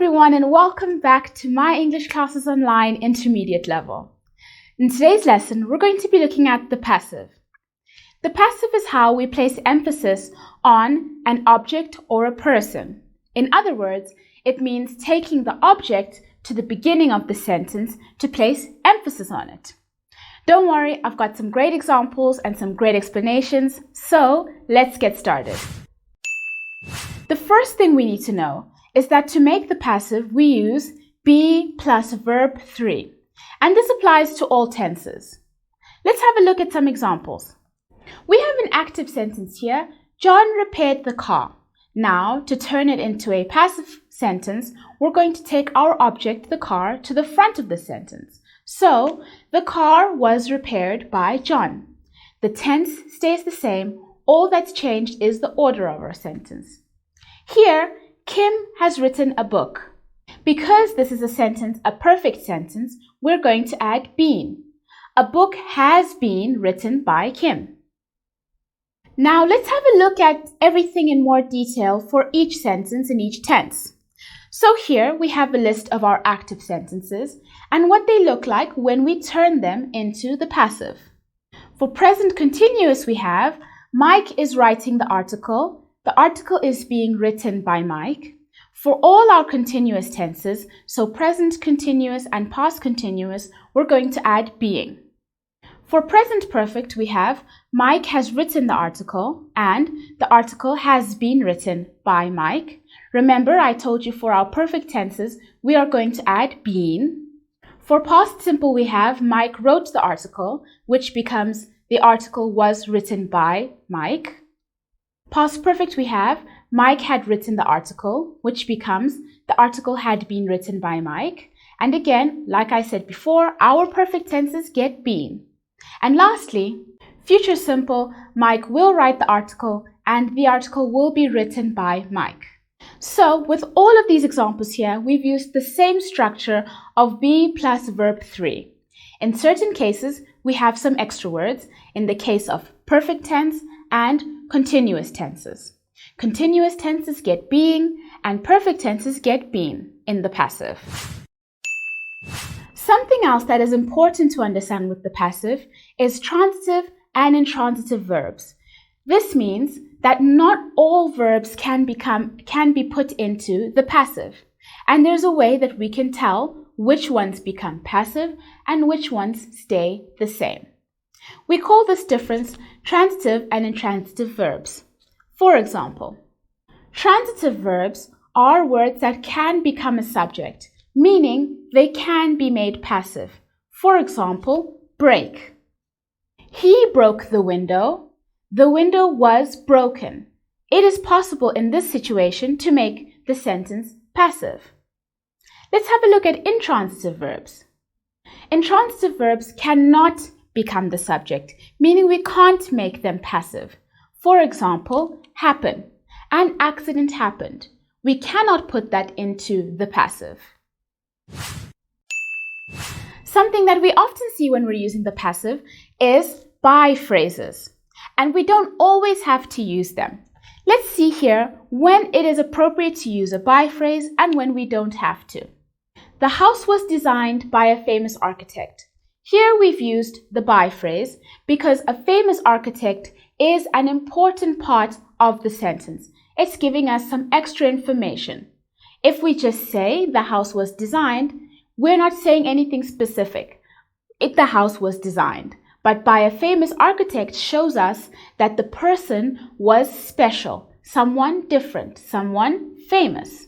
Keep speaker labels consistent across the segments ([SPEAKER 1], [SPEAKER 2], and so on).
[SPEAKER 1] everyone, and welcome back to My English Classes Online Intermediate Level. In today's lesson, we're going to be looking at the passive. The passive is how we place emphasis on an object or a person. In other words, it means taking the object to the beginning of the sentence to place emphasis on it. Don't worry, I've got some great examples and some great explanations, so let's get started. The first thing we need to know is that to make the passive, we use be plus verb 3. And this applies to all tenses. Let's have a look at some examples. We have an active sentence here. John repaired the car. Now, to turn it into a passive sentence, we're going to take our object, the car, to the front of the sentence. So, the car was repaired by John. The tense stays the same. All that's changed is the order of our sentence. Here, Kim has written a book. Because this is a perfect sentence, we're going to add been. A book has been written by Kim. Now let's have a look at everything in more detail for each sentence in each tense. So here we have a list of our active sentences and what they look like when we turn them into the passive. For present continuous we have Mike is writing the article. The article is being written by Mike. For all our continuous tenses, so present continuous and past continuous, we're going to add being. For present perfect, we have Mike has written the article and the article has been written by Mike. Remember, I told you for our perfect tenses, we are going to add been. For past simple, we have Mike wrote the article, which becomes the article was written by Mike. Past perfect, we have Mike had written the article, which becomes the article had been written by Mike. And again, like I said before, our perfect tenses get been. And lastly, future simple, Mike will write the article and the article will be written by Mike. So with all of these examples here, we've used the same structure of be plus verb 3. In certain cases, we have some extra words in the case of perfect tense and continuous tenses. Continuous tenses get being and perfect tenses get been in the passive. Something else that is important to understand with the passive is transitive and intransitive verbs. This means that not all verbs can be put into the passive, and there's a way that we can tell which ones become passive and which ones stay the same. We call this difference transitive and intransitive verbs. For example, transitive verbs are words that can become a subject, meaning they can be made passive. For example, break. He broke the window. The window was broken. It is possible in this situation to make the sentence passive. Let's have a look at intransitive verbs. Intransitive verbs cannot become the subject, meaning we can't make them passive. For example, happen. An accident happened. We cannot put that into the passive. Something that we often see when we're using the passive is by phrases, and we don't always have to use them. Let's see here when it is appropriate to use a by phrase and when we don't have to. The house was designed by a famous architect. Here we've used the by phrase because a famous architect is an important part of the sentence. It's giving us some extra information. If we just say the house was designed, we're not saying anything specific. The house was designed. But by a famous architect shows us that the person was special, someone different, someone famous.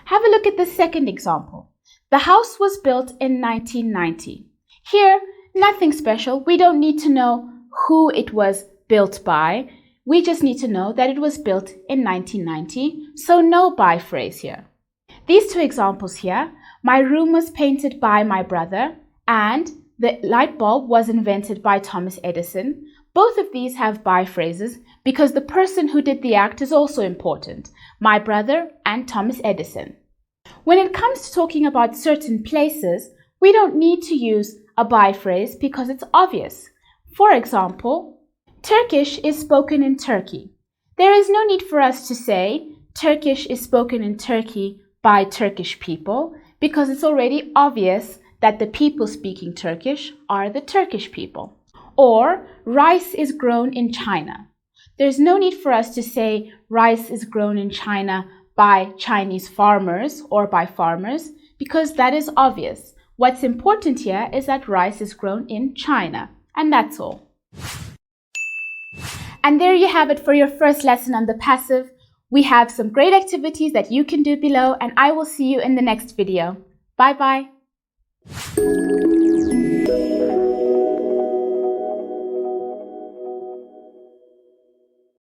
[SPEAKER 1] Have a look at the second example. The house was built in 1990. Here, nothing special. We don't need to know who it was built by. We just need to know that it was built in 1990, so no by phrase here. These two examples here, my room was painted by my brother and the light bulb was invented by Thomas Edison. Both of these have by phrases because the person who did the act is also important, my brother and Thomas Edison. When it comes to talking about certain places, we don't need to use a by phrase because it's obvious. For example, Turkish is spoken in Turkey. There is no need for us to say Turkish is spoken in Turkey by Turkish people because it's already obvious that the people speaking Turkish are the Turkish people. Or rice is grown in China. There's no need for us to say rice is grown in China by Chinese farmers or by farmers because that is obvious. What's important here is that rice is grown in China, and that's all. And there you have it for your first lesson on the passive. We have some great activities that you can do below, and I will see you in the next video. Bye bye.